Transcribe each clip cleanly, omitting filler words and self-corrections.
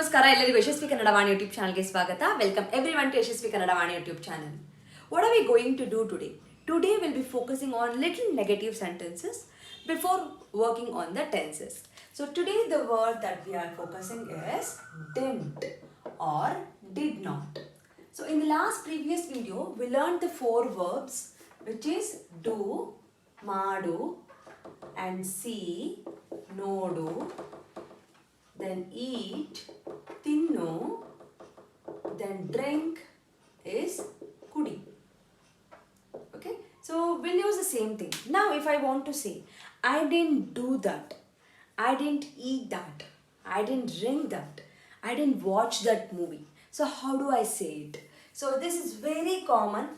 ನಮಸ್ಕಾರ ಎಲ್ಲರಿಗೂ ಯಶಸ್ವಿ ಕನ್ನಡ ವಾಣಿ ಯೂಟ್ಯೂಬ್ ಚಾನಲ್ಗೆ ಸ್ವಾಗತ. Welcome everyone to Yashaswi Kannada Vani YouTube channel. What are we going to do today? Today we'll be focusing on little negative sentences before working on the tenses. So today the word that we are focusing is didn't or did not. So in the last previous video we learned the four verbs, which is do, madu, and see, nodu, then eat, tinnu, then drink is kudi. Okay, so we'll use the same thing. Now if I want to say I didn't do that, I didn't eat that, I didn't drink that, I didn't watch that movie, so how do I say it? So this is very common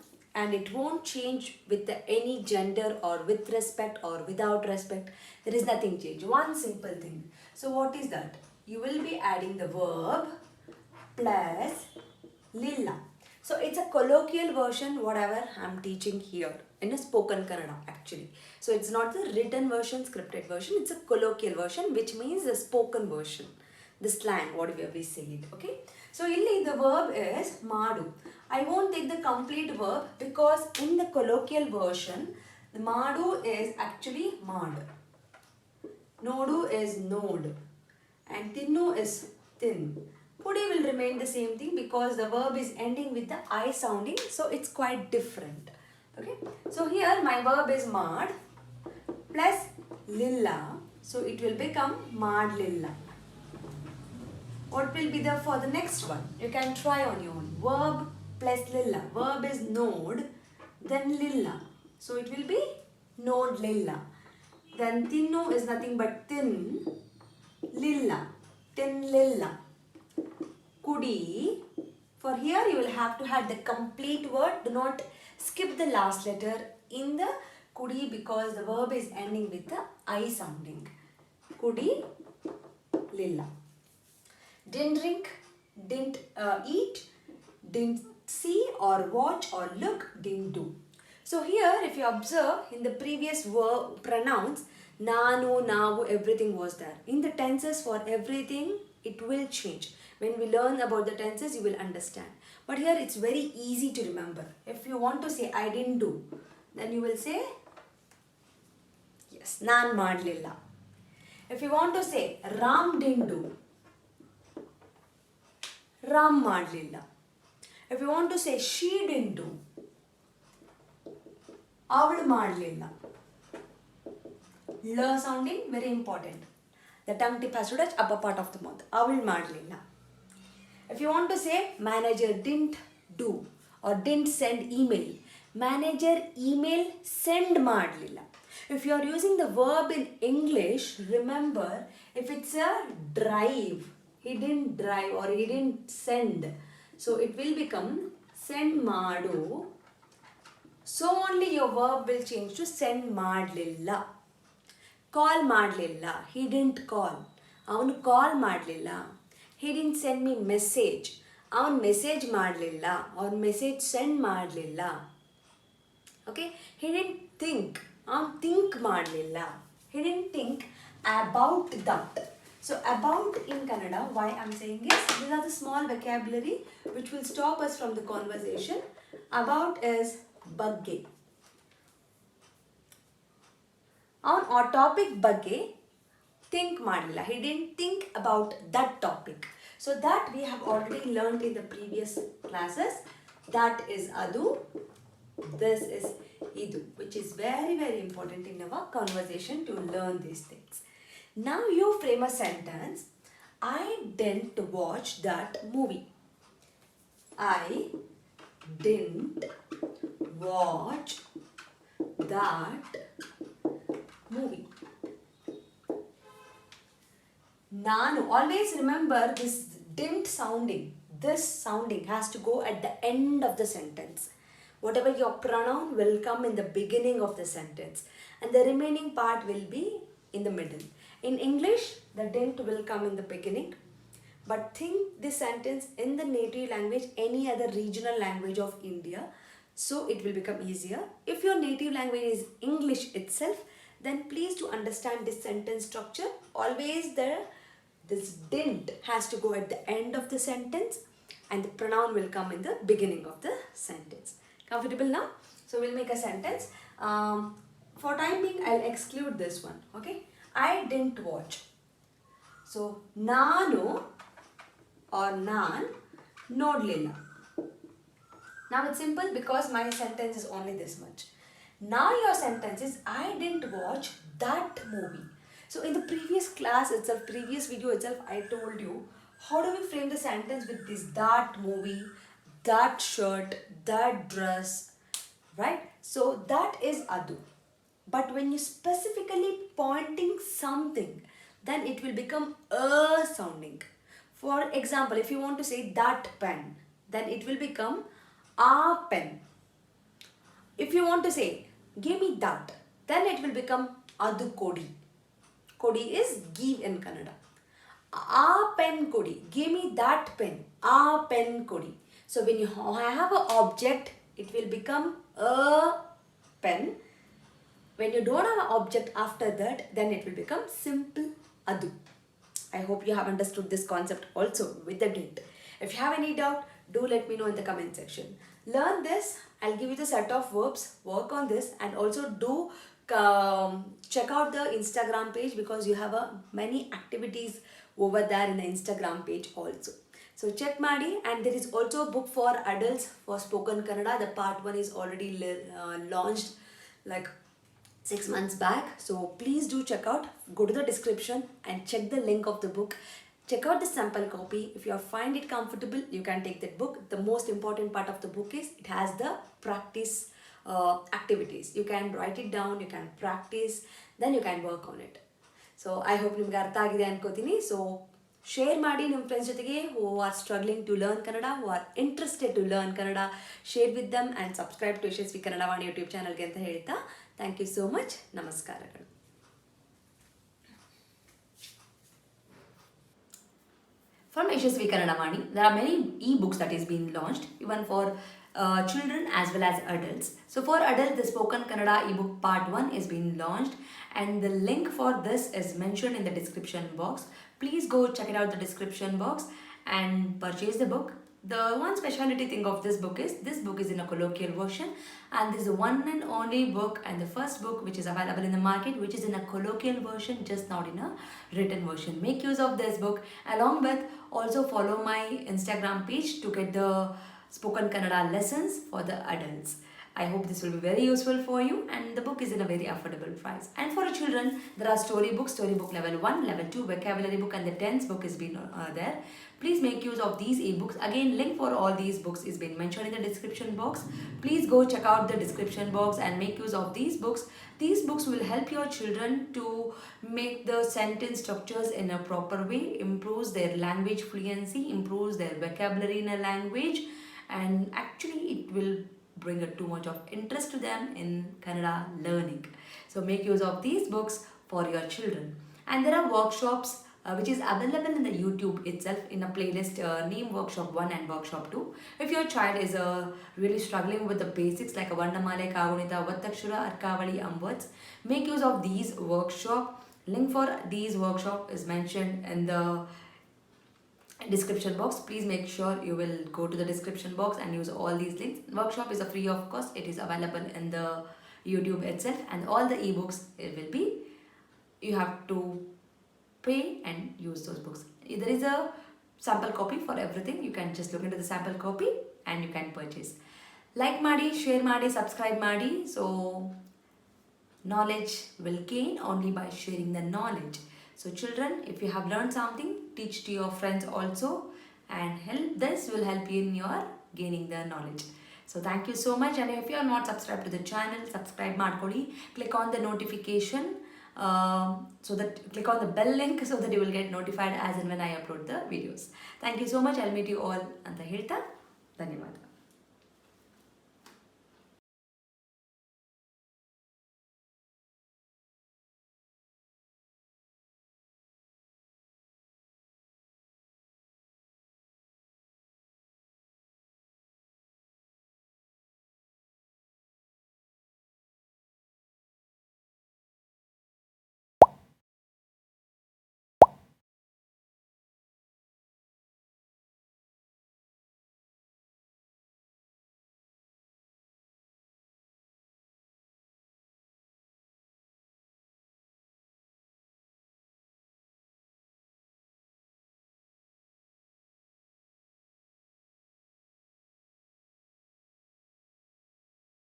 and it won't change with any gender or with respect or without respect. There is nothing change. One simple thing. So what is that? You will be adding the verb plus lilla. So it's a colloquial version whatever I'm teaching here in a spoken Kannada actually. So it's not the written version, scripted version, it's a colloquial version, which means the spoken version, the slang, whatever we say it. Okay, so illi the verb is madu. I won't take the complete verb because in the colloquial version the madu is actually mad, nodu is nod, and tinnu is tin. Kudi will remain the same thing because the verb is ending with the I sounding, so it's quite different. Okay, so here my verb is mad plus lilla, so it will become mad lilla. What will be there for the next one? You can try on your own. Verb plus lilla. Verb is nod, then lilla, so it will be nod lilla. Then tinnu is nothing but tin, lilla, tin lilla. Kudi, for here you will have to have the complete word. Do not skip the last letter in the kudi because the verb is ending with the I sounding. Kudi, lilla. Didn't drink, didn't eat, didn't see or watch or look, didn't do. So here if you observe in the previous verb pronouns, nanu, navu, everything was there. In the tenses for everything it will change. When we learn about the tenses you will understand. But here it's very easy to remember. If you want to say I didn't do, then you will say yes, nan madlilla. If you want to say Ram didn't do, Ram madlilla. If you want to say she didn't do, avadu madlilla. L sounding very important. The tongue tip has to touch upper part of the mouth. Avadu madlilla. If you want to say manager didn't do or didn't send email, manager email send madlilla. If you are using the verb in English, remember if it's a drive, he didn't drive or he didn't send, so it will become send madu. So only your verb will change to send madlilla. Call madlilla, he didn't call, avanu call madlilla. He didn't send me message, avan message madlilla or message send madlilla. Okay, he didn't think, avan think madlilla. He didn't think about that. So about in Kannada, why I'm saying is these are the small vocabulary which will stop us from the conversation. About is ಬಗ್ಗೆ. On our topic ಬಗ್ಗೆ think ಮಾಡಲಿಲ್ಲ. He didn't think about that topic. So that we have already learned in the previous classes. That is adu, this is idu, which is very very important in our conversation to learn these things. Now you frame a sentence. I didn't watch that movie. I didn't watch that movie. Nanu, always remember this didn't sounding. This sounding has to go at the end of the sentence. Whatever your pronoun will come in the beginning of the sentence and the remaining part will be in the middle. In English, the didn't will come in the beginning. But think this sentence in the native language, any other regional language of India, so it will become easier. If your native language is English itself, then please to understand this sentence structure. Always the This didn't has to go at the end of the sentence and the pronoun will come in the beginning of the sentence. Comfortable now? So we'll make a sentence. For time being, I'll exclude this one. Okay? I didn't watch. So, Nanu or Nan nodlilla. Now it's simple because my sentence is only this much. Now your sentence is I didn't watch that movie. So in the previous class itself, previous video itself, I told you how do we frame the sentence with this that movie, that shirt, that dress, right? So that is adu. But when you specifically pointing something, then it will become a sounding. For example, if you want to say that pen, then it will become a pen. If you want to say, give me that, then it will become adu kodi. Kodi is give in Kannada. A pen kodi. Give me that pen. A pen kodi. So when you have an object, it will become a pen. When you don't have an object after that, then it will become simple adu. I hope you have understood this concept also with the date. If you have any doubt, do let me know in the comment section. Learn this. I'll give you the set of verbs. Work on this and also do check out the Instagram page because you have many activities over there in the Instagram page also. So check Madi, and there is also a book for adults for spoken Kannada. The part 1 is already launched like 6 months back. So please do check out. Go to the description and check the link of the book. Check out the sample copy. If you find it comfortable, you can take that book. The most important part of the book is it has the practice activities. You can write it down, you can practice, then you can work on it. So I hope ನಿಮಗೆ ಅರ್ಥ ಆಗಿದೆ ಅನ್ಕೋತೀನಿ. So share ಮಾಡಿ ನಿಮ್ಮ friends ಜೊತೆಗೆ who are struggling to learn Kannada, who are interested to learn Kannada. Share with them and subscribe to Yashaswi Kannada Vani YouTube ಚಾನಲ್ಗೆ ಅಂತ ಹೇಳ್ತಾ ಥ್ಯಾಂಕ್ ಯು ಸೋ ಮಚ್. ನಮಸ್ಕಾರಗಳು. From Yashaswi Kannada Vaani, there are many e-books that is being launched even for children as well as adults. So for adults, the Spoken Kannada ebook part 1 is being launched and the link for this is mentioned in the description box. Please go check it out the description box and purchase the book. The one speciality thing of this book is in a colloquial version, and this is the one and only book and the first book which is available in the market which is in a colloquial version, just not in a written version. Make use of this book. Along with, also follow my Instagram page to get the spoken Kannada lessons for the adults. I hope this will be very useful for you, and the book is in a very affordable price. And for children, there are storybook level 1, level 2, vocabulary book, and the 10th book is been there. Please make use of these ebooks. Again, link for all these books is been mentioned in the description box. Please go check out the description box and make use of these books. These books will help your children to make the sentence structures in a proper way, improves their language fluency, improves their vocabulary in a language, and actually it will bring too much of interest to them in Kannada learning. So make use of these books for your children. And there are workshops which is available in the YouTube itself in a playlist name Workshop 1 and Workshop 2. If your child is really struggling with the basics like a Varnamale, Kagunita, Vattakshura, Arkavali, words, make use of these workshop. Link for these workshop is mentioned in the description box. Please make sure you will go to the description box and use all these links. Workshop is a free of cost. It is available in the YouTube itself, and all the ebooks it will be, you have to pay and use those books. There is a sample copy for everything. You can just look into the sample copy and you can purchase. Like Madi, share Madi, subscribe Madi. So knowledge will gain only by sharing the knowledge. So children, if you have learned something, teach to your friends also, and this will help you in your gaining the knowledge. So thank you so much, and if you are not subscribed to the channel, subscribe ಮಾಡ್ಕೊಳ್ಳಿ. Click on the notification, so that click on the bell link so that you will get notified as and when I upload the videos. Thank you so much. I'll meet you all ಅಂತ ಹೇಳ್ತಾ ಧನ್ಯವಾದ.